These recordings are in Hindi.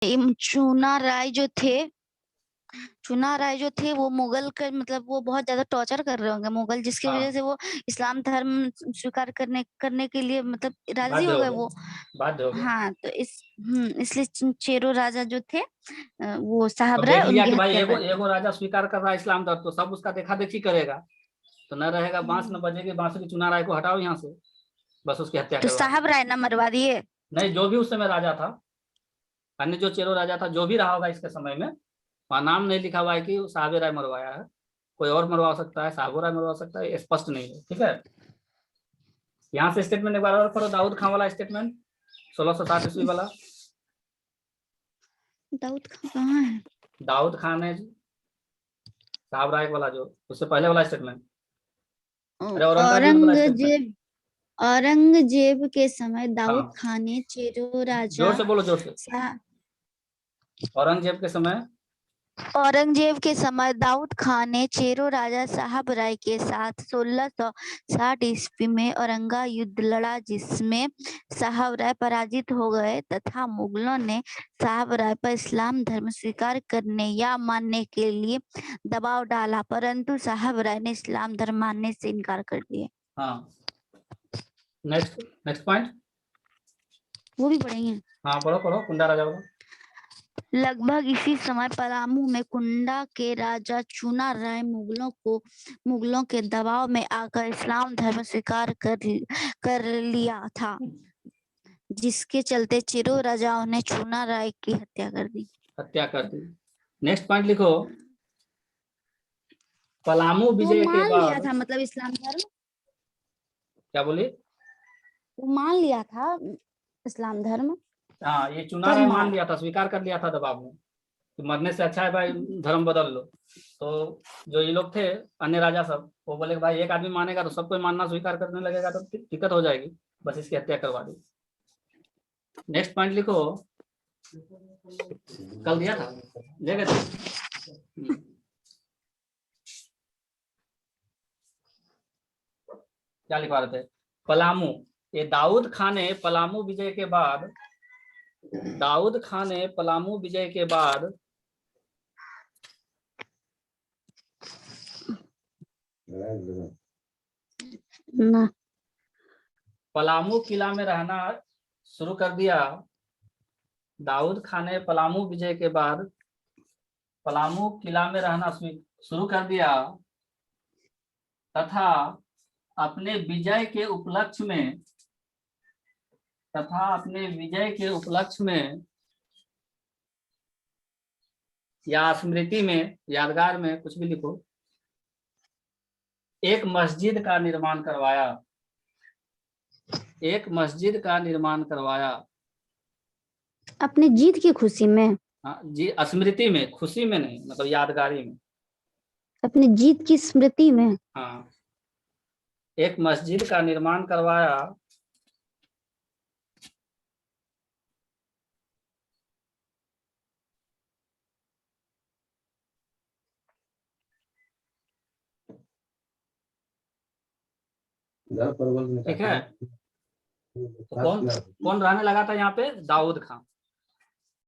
चूना राय जो थे वो मुगल का मतलब वो बहुत ज्यादा टॉर्चर कर रहे होंगे मुगल, जिसकी हाँ, वजह से वो इस्लाम धर्म स्वीकार करने के लिए मतलब राजी बाध्य हो हो गए गए, वो। बाध्य हो गए। हाँ, तो इसलिए चेरो राजा जो थे वो साहब अब देख राय लिया उनकी कि भाई हत्या एगो कर दी। एगो राजा स्वीकार कर रहा है इस्लाम धर्म, तो सब उसका देखा देखी करेगा, तो न रहेगा बांस न हम्म। बजेगी बांसुरी, चुना राय को हटाओ यहाँ से, बस उसकी हत्या तो करवा दो। साहब राय ना मरवा दिए। नहीं, जो भी उस समय राजा था, अन्य जो चेरो राजा था, जो भी रहा होगा इसके समय में, वहाँ नाम नहीं लिखा हुआ है कि साहब राय मरवाया है। कोई और मरवा सकता है, साहब राय मरवा सकता है, ये स्पष्ट नहीं है। ठीक है, यहाँ से स्टेटमेंट एक बार और पढ़ो, दाऊद खां वाला स्टेटमेंट, 1660 ईस्वी वाला। दाऊद खान कहाँ है? दाऊद खान ने साहब राय वाला, जो उससे पहले वाला स्टेटमेंट, अरे औरंगजेब युद्ध वाला स्टेटमेंट। औरंगजेब औरंगजेब के समय दाऊद हाँ, खान ने चेरो जोर राजा से बोलो, जोर से। सा- औरंगजेब के समय, औरंगजेब के समय दाऊद खान ने चेरो राजा साहब राय के साथ 1660 ईस्वी में औरंगा युद्ध लड़ा, जिसमें साहब राय पराजित हो गए तथा मुगलों ने साहब राय पर इस्लाम धर्म स्वीकार करने या मानने के लिए दबाव डाला, परंतु साहब राय ने इस्लाम धर्म मानने से इनकार कर दिया। हाँ, नेक्स्ट नेक्स्ट पॉइंट। वो भी पढ़ेंगे। हाँ, पढ़ो पढ़ो, कुंडा राजा वाला। लगभग इसी समय पलामू में कुंडा के राजा चुना राय मुगलों के दबाव में आकर इस्लाम धर्म स्वीकार कर लिया था, जिसके चलते चिरो राजाओं ने चुना राय की हत्या कर दी। हत्या कर दी। नेक्स्ट पॉइंट लिखो, पलामू तो वो विजय के मान लिया बाद। था मतलब इस्लाम धर्म, क्या बोली? वो मान लिया था इस्लाम धर्म हाँ, ये चुना पर राय मान मारा। लिया था, स्वीकार कर लिया था दबाव में, तो मरने से अच्छा है भाई धर्म बदल लो। तो जो ये लोग थे, अन्य राजा सब, वो बोले कि भाई एक आदमी मानेगा तो सबको मानना स्वीकार करने लगेगा, तो दिक्कत हो जाएगी, बस इसकी हत्या करवा दी। नेक्स्ट पॉइंट लिखो, कल दिया था, ले गए थे। क्या लिखवा रहे थे? पलामू, ये दाऊद खान ने पलामू विजय के बाद, दाऊद खान ने पलामू विजय के बाद ना पलामू किला में रहना शुरू कर दिया। दाऊद खान ने पलामू विजय के बाद पलामू किला में रहना शुरू कर दिया तथा अपने विजय के उपलक्ष्य में या स्मृति में, यादगार में, कुछ भी लिखो, एक मस्जिद का निर्माण करवाया। एक मस्जिद का निर्माण करवाया। अपनी जीत की खुशी में, हाँ जी, स्मृति में, खुशी में नहीं, मतलब यादगारी में। अपनी जीत की स्मृति में। हाँ, एक मस्जिद का निर्माण करवाया ठीक है। तो कौन कौन रहने लगा था यहाँ पे? दाऊद खान।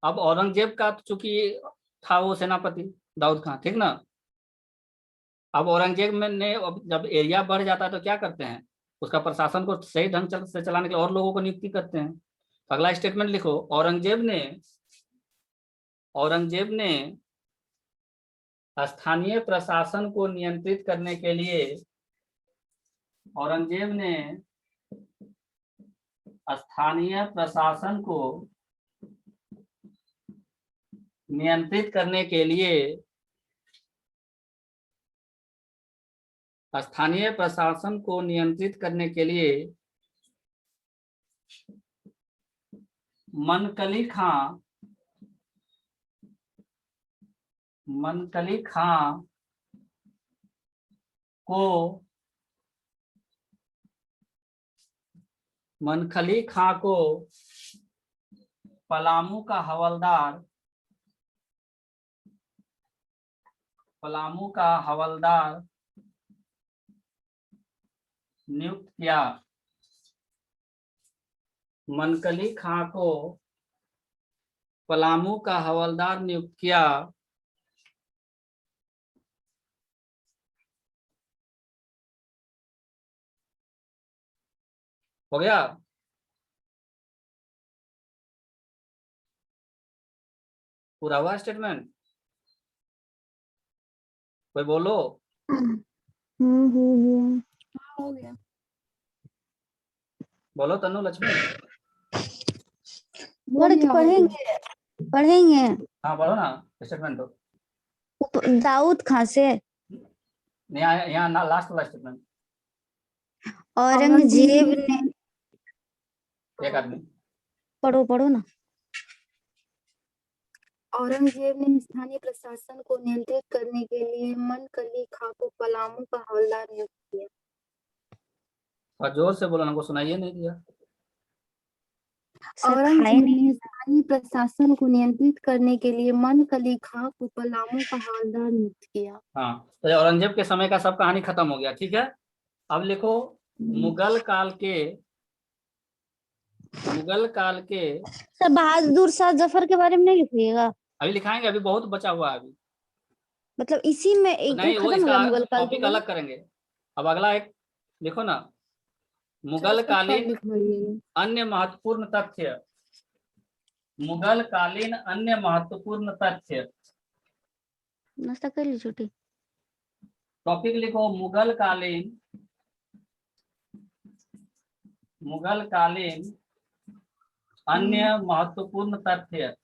अब औरंगजेब का तो चूंकि था वो सेनापति दाऊद खान, ठीक ना। अब औरंगजेब में ने अब जब एरिया बढ़ जाता है तो क्या करते हैं, उसका प्रशासन को सही ढंग से चलाने के लिए और लोगों को नियुक्ति करते हैं। तो अगला स्टेटमेंट लिखो, औरंगजेब ने स्थानीय प्रशासन को नियंत्रित करने के लिए, औरंगजेब ने स्थानीय प्रशासन को नियंत्रित करने के लिए, स्थानीय प्रशासन को नियंत्रित करने के लिए मनकली खां को मनखली खां को पलामू का हवलदार नियुक्त किया। मनकली खां को पलामू का हवलदार नियुक्त किया। हो गया? पूरा हुआ स्टेटमेंट? कोई बोलो। हो गया। बोलो तनु, लक्ष्मी। पढ़ेंगे पढ़ेंगे। हाँ पढ़ो ना स्टेटमेंट तो। दाऊद खां से यहाँ यहाँ लास्ट वाला स्टेटमेंट। औरंगजेब ने, एक आदमी। पढ़ो पढ़ो ना। औरंगजेब ने स्थानीय प्रशासन को नियंत्रित करने के लिए मनकली खां को पलामू का हवलदार नियुक्त किया। और जोर से बोलो ना, को सुनाइए नहीं दिया। औरंगजेब ने स्थानीय प्रशासन को नियंत्रित करने के लिए मनकली खां को पलामू का हवलदार नियुक्त किया। हाँ, तो औरंगजेब के समय का सब कहानी खत्म हो गया। ठीक है, अब लिखो मुगल काल के सर बहादुर शाह जफर के बारे में नहीं लिखिएगा? अभी लिखाएंगे, अभी बहुत बचा हुआ है अभी। मतलब इसी में तो नहीं, वो खत्म हो इसका गया मुगल काल टॉपिक तो? अलग करेंगे। अब अगला एक लिखो ना, मुगल उसका कालीन लिखवाइएगा। अन्य महत्वपूर्ण तथ्य। मुगल कालीन अन्य महत्वपूर्ण तथ्य। नाश्ता कर ली छोटी? टॉपिक लिखो मुगल कालीन अन्य महत्वपूर्ण तथ्य।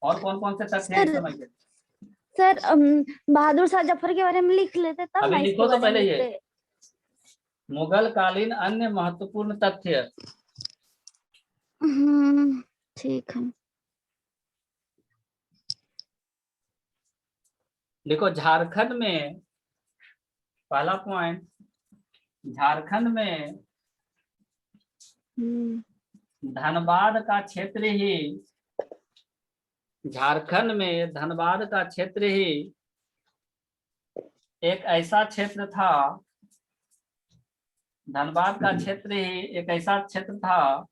और कौन कौन से तथ्य हैं इस समय के? सर बहादुर शाह जफर के बारे में लिख लेते तब अभी ना इसके लिखो तो बारे में पहले ये लिखते। मुगल कालीन अन्य महत्वपूर्ण तथ्य। ठीक है। देखो झारखंड में, पहला पॉइंट, झारखंड में धनबाद का क्षेत्र ही, झारखंड में धनबाद का क्षेत्र ही एक ऐसा क्षेत्र था, धनबाद का क्षेत्र ही एक ऐसा क्षेत्र था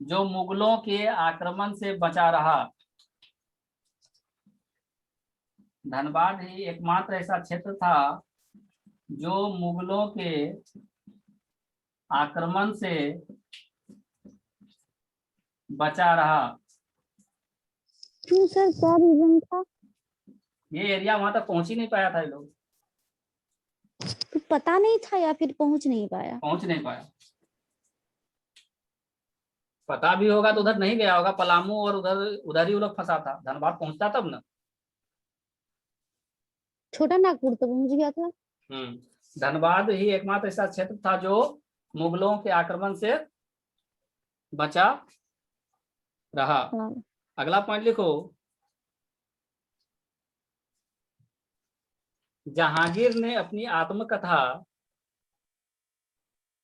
जो मुगलों के आक्रमण से बचा रहा। धनबाद ही एकमात्र ऐसा क्षेत्र था जो मुगलों के आक्रमण से बचा रहा। क्यों सर, क्या रीजन था? ये एरिया वहां तक पहुंच ही नहीं पाया था, ये लोग तो पता नहीं था या फिर पहुंच नहीं पाया? पहुंच नहीं पाया। पता भी होगा तो उधर नहीं गया होगा, पलामू और उधर उधर ही वो लोग फंसा था। धनबाद पहुंचता तब ना। छोटा नागपुर तो पहुंच गया था। धनबाद ही एकमात्र ऐसा क्षेत्र था जो मुगलों के आक्रमण से बचा रहा। अगला पॉइंट लिखो, जहांगीर ने अपनी आत्मकथा,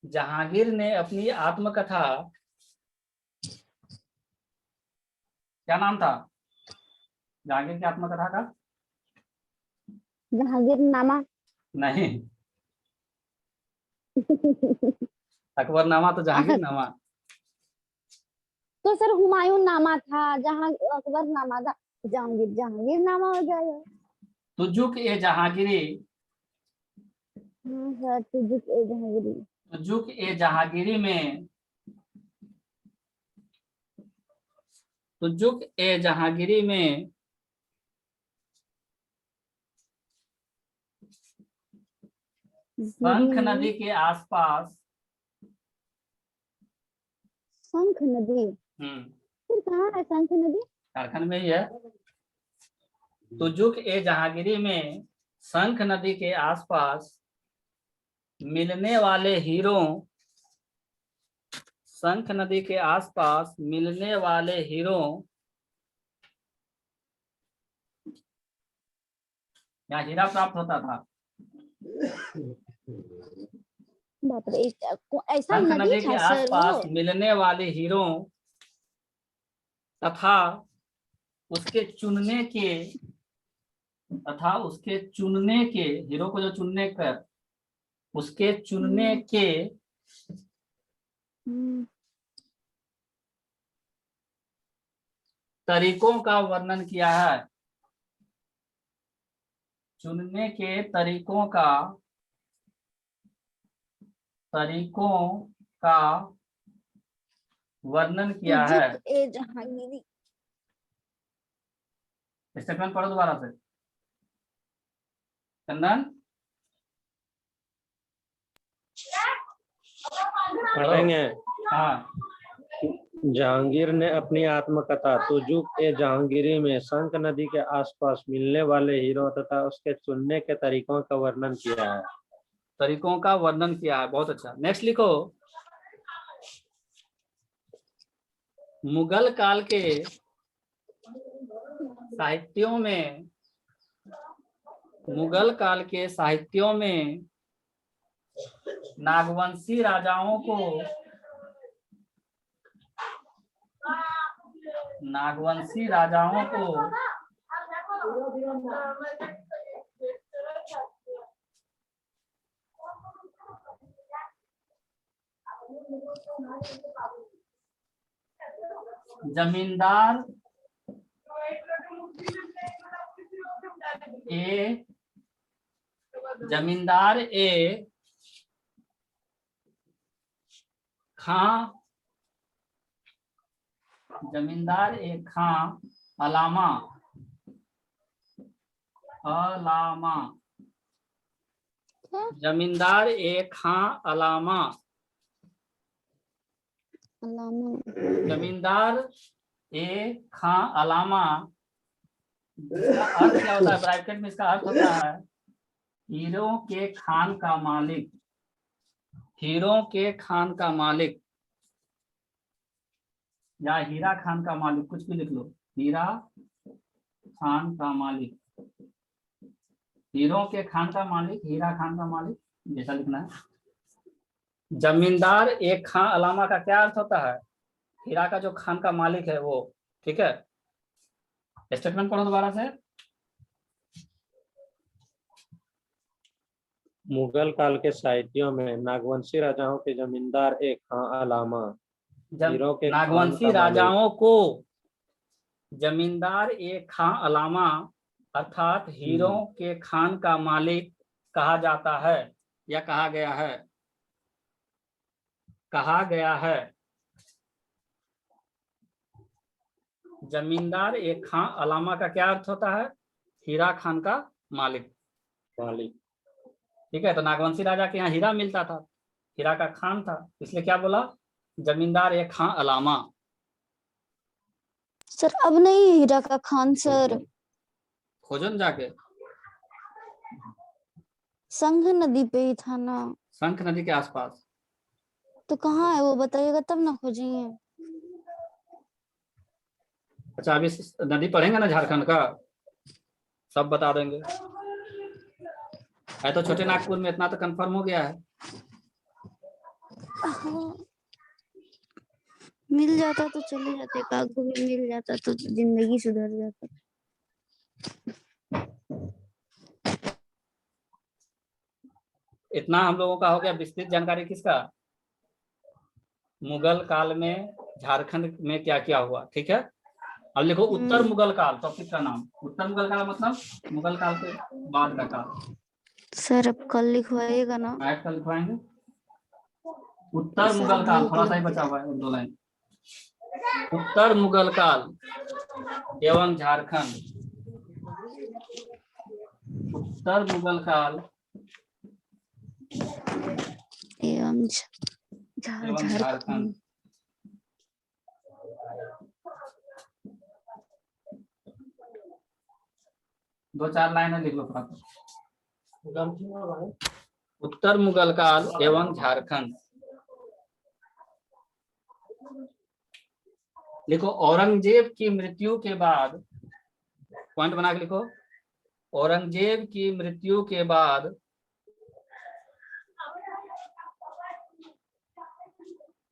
जहांगीर ने अपनी आत्मकथा, क्या नाम था जहांगीर की आत्मकथा का? जहांगीरनामा। नहीं अकबरनामा तो जहांगीरनामा। तो सर हुमायूं नामा था, जहां अकबरनामा था, जहांगीरनामा हो जाएगा। तुजुक ए जहांगीरी, सर तुजुक ए जहांगीरी। तुजुक ए जहांगीरी में, तुजुक ए जहांगीरी में शंख नदी के आसपास, शंख नदी फिर कहाँ है? शंख नदी झारखंड में ही है। तुजुक ए जहांगीरी में शंख नदी के आसपास मिलने वाले हीरों, शंख नदी के आसपास मिलने वाले हीरों, यहाँ हीरा प्राप्त होता था। बाप रे, ऐसा शंख नदी के था सर आसपास वो? मिलने वाले हीरों तथा उसके चुनने के, हीरो को जो चुनने कर उसके चुनने के तरीकों का वर्णन किया है। चुनने के तरीकों का वर्णन किया है। स्टेटमेंट पढ़ो दोबारा से चंदन। पढ़ेंगे। हाँ, जहांगीर ने अपनी आत्मकथा तुजुक-ए-जहांगीरी में शंख नदी के आसपास मिलने वाले हीरों तथा उसके चुनने के तरीकों का वर्णन किया है। तरीकों का वर्णन किया है, बहुत अच्छा। नेक्स्ट लिखो, मुगल काल के साहित्यों में नागवंशी राजाओं को जमींदार ए खां अलामा जमींदार ए खां अलामा इसका अर्थ क्या होता है? ब्रैकेट में इसका अर्थ होता है हीरों के खान का मालिक। हीरों के खान का मालिक या हीरा खान का मालिक, कुछ भी लिख लो। हीरा खान का मालिक, हीरों के खान का मालिक, हीरा खान का मालिक, जैसा लिखना है। जमींदार एक खां अलामा का क्या अर्थ होता है? हीरा का जो खान का मालिक है वो। ठीक है, स्टेटमेंट पढ़ो दोबारा से। मुगल काल के साहित्यों में नागवंशी राजाओं के जमींदार एक खां अलामा हीरों के नागवंशी राजाओं को जमींदार एक खां अलामा अर्थात हीरों के खान का मालिक कहा जाता है या कहा गया है। जमींदार एक खां अलामा का क्या अर्थ होता है? हीरा खान का मालिक। ठीक है, तो नागवंशी राजा के यहाँ हीरा मिलता था, हीरा का खान था, इसलिए क्या बोला? जमींदार एक खां अलामा। सर अब नहीं हीरा का खान सर, खोजो न जाके। संघ नदी पे ही था ना। शंख नदी के आसपास। तो कहाँ है वो बताइएगा तब ना खोजेंगे। अच्छा, अभी नदी पढ़ेंगे ना झारखंड का, सब बता देंगे। है तो छोटे नागपुर में, इतना तो कंफर्म हो गया है। मिल जाता तो चले जाते, कागज भी मिल जाता तो जिंदगी सुधर जाता। इतना हम लोगों का हो गया। विस्तृत जानकारी किसका? मुगल काल में झारखंड में क्या क्या हुआ। ठीक है, अब लिखो उत्तर मुगल काल, टॉपिक का नाम। उत्तर मुगल काल मतलब मुगल काल के बाद का काल। सर अब कल लिखवाइएगा ना। कल लिखवाएंगे। उत्तर मुगल काल, थोड़ा सा ही बचा हुआ है, 2 लाइन। उत्तर मुगल काल एवं झारखंड। उत्तर मुगल काल एवं झारखंड। दो चार लाइनें लिख लो फटाफट। उत्तर मुगल काल एवं झारखंड। लिखो औरंगजेब की मृत्यु के बाद, पॉइंट बना के लिखो। औरंगजेब की मृत्यु के बाद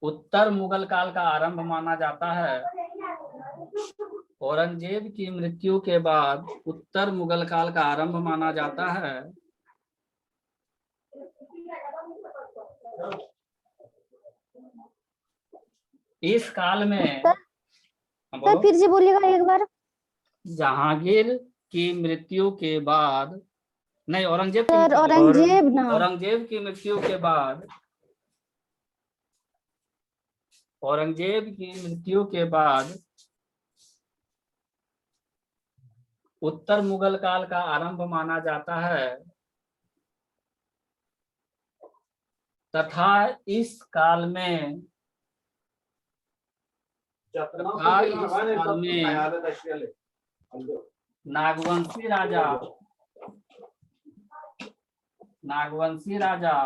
उत्तर मुगल काल का आरंभ माना जाता है। औरंगजेब की मृत्यु के बाद उत्तर मुगल काल का आरंभ माना जाता है। इस काल में, सर हाँ, बोलो। फिर से बोलिएगा एक बार। जहांगीर की मृत्यु के बाद, नहीं, औरंगजेब की सर मृत्यु के बाद, औरंगजेब ना, औरंगजेब की मृत्यु के बाद, औरंगजेब की मृत्यु के बाद उत्तर मुगल काल का आरंभ माना जाता है तथा इस काल में नागवंशी राजा, नागवंशी राजा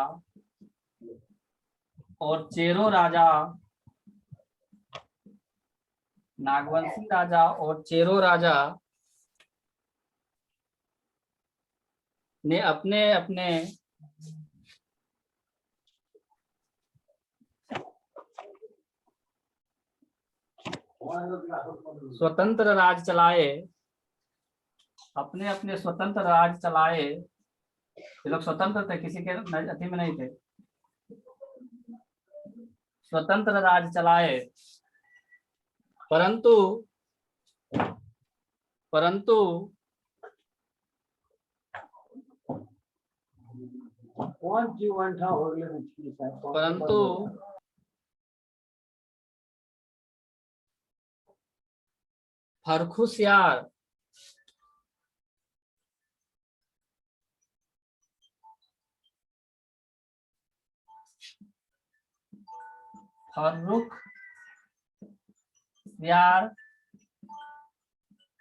और चेरो राजा, नागवंशी राजा और चेरो राजा ने अपने अपने स्वतंत्र राज चलाए, अपने अपने स्वतंत्र राज चलाए। ये लोग स्वतंत्र थे, किसी के अधीन में नहीं थे, स्वतंत्र राज चलाए, परंतु परंतु परंतु फर्रुखसियार, फर्रुखसियार,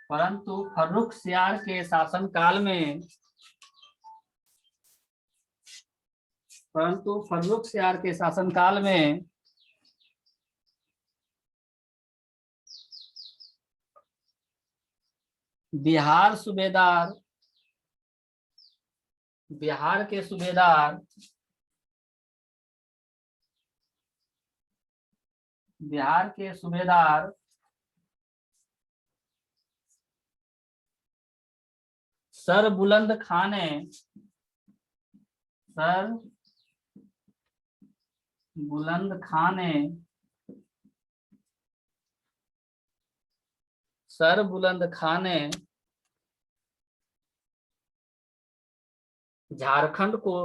परंतु फर्रुखसियार के शासनकाल में, परंतु फर्रुखसियार के शासनकाल में बिहार सूबेदार, बिहार के सूबेदार, बिहार के सूबेदार सर बुलंद खां ने, सर बुलंद खां ने, सर बुलंद खां ने झारखंड को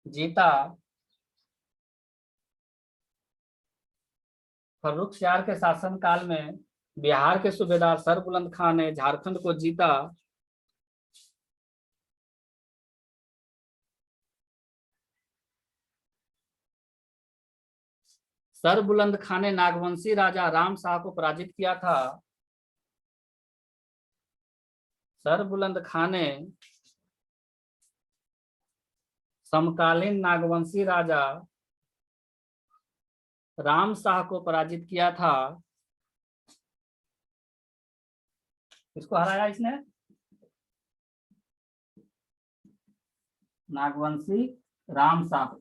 जीता। फर्रुखसियार के शासनकाल में बिहार के सूबेदार सर बुलंद खां ने झारखंड को जीता। सर बुलंद खां ने नागवंशी राजा राम शाह को पराजित किया था। सर बुलंद खां ने समकालीन नागवंशी राजा राम शाह को पराजित किया था। किसको हराया इसने? नागवंशी राम शाह,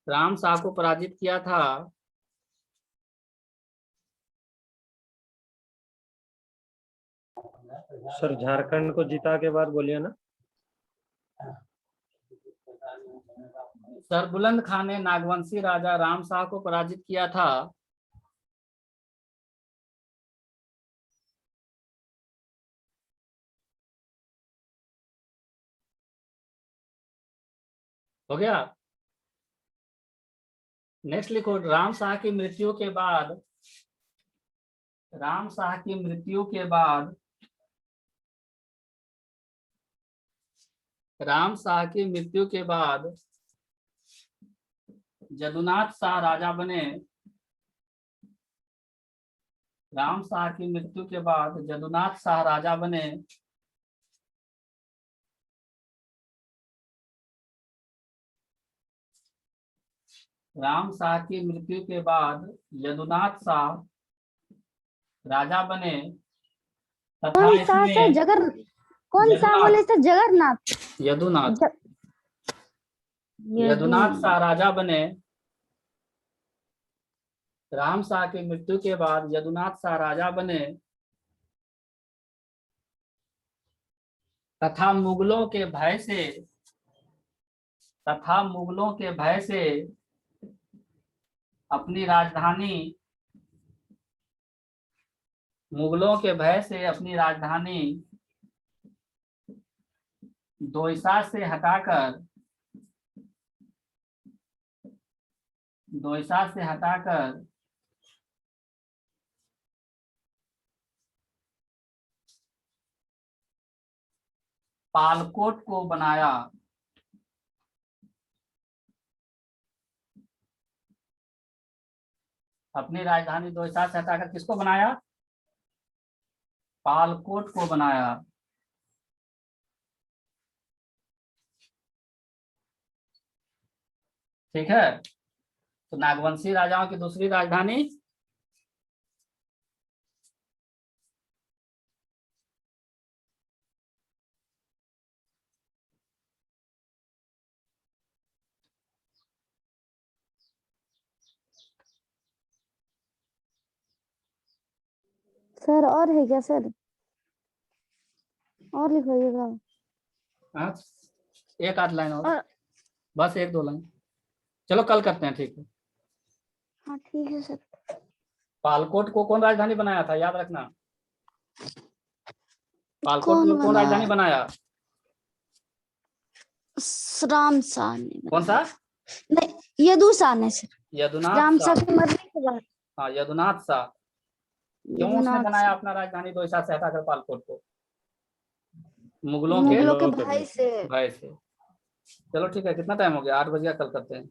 राम शाह को पराजित किया था। सर झारखंड को जीता के बाद बोलिए ना। सर बुलंद खां ने नागवंशी राजा राम शाह को पराजित किया था। हो गया। नेक्स्ट लिखो, राम शाह की मृत्यु के बाद, राम शाह की मृत्यु के बाद, राम शाह की मृत्यु के बाद जदुनाथ शाह राजा बने। राम शाह की मृत्यु के बाद जदुनाथ शाह राजा बने। राम शाह की मृत्यु के बाद यदुनाथ शाह राजा बने तथा कौन सा इसमें सर? कौन सा बोले सर? जगन्नाथ, यदुनाथ, यदुनाथ शाह राजा बने। राम शाह की मृत्यु के बाद यदुनाथ शाह राजा बने तथा मुगलों के भय से, तथा मुगलों के भय से अपनी राजधानी दोईसा से हटाकर पालकोट को बनाया। अपनी राजधानी दोईसा से हटाकर किसको बनाया? पालकोट को बनाया। ठीक है, तो नागवंशी राजाओं की दूसरी राजधानी सर और है क्या सर? और लिखवाइएगा। हाँ, एक आध लाइन और, और बस एक दो लाइन। चलो कल करते हैं, ठीक है। हाँ ठीक है सर। पालकोट को कौन राजधानी बनाया था, याद रखना। पालकोट कौन को कौन बनाया? राजधानी बनाया? राम शाह ने कौन सा? नहीं, यदु शाह ने सर। यदुनाथ राम शाह। शाह के मरने के बाद। हाँ, यदुनाथ शाह। क्यों उसने यदुनाथ बनाया शाह। अपना राजधानी दोईसा से हटाकर पालकोट को? मुगलों मुगलों के के भाई से। भय से। चलो ठीक है, कितना टाइम हो गया? 8 बजे, कल करते हैं।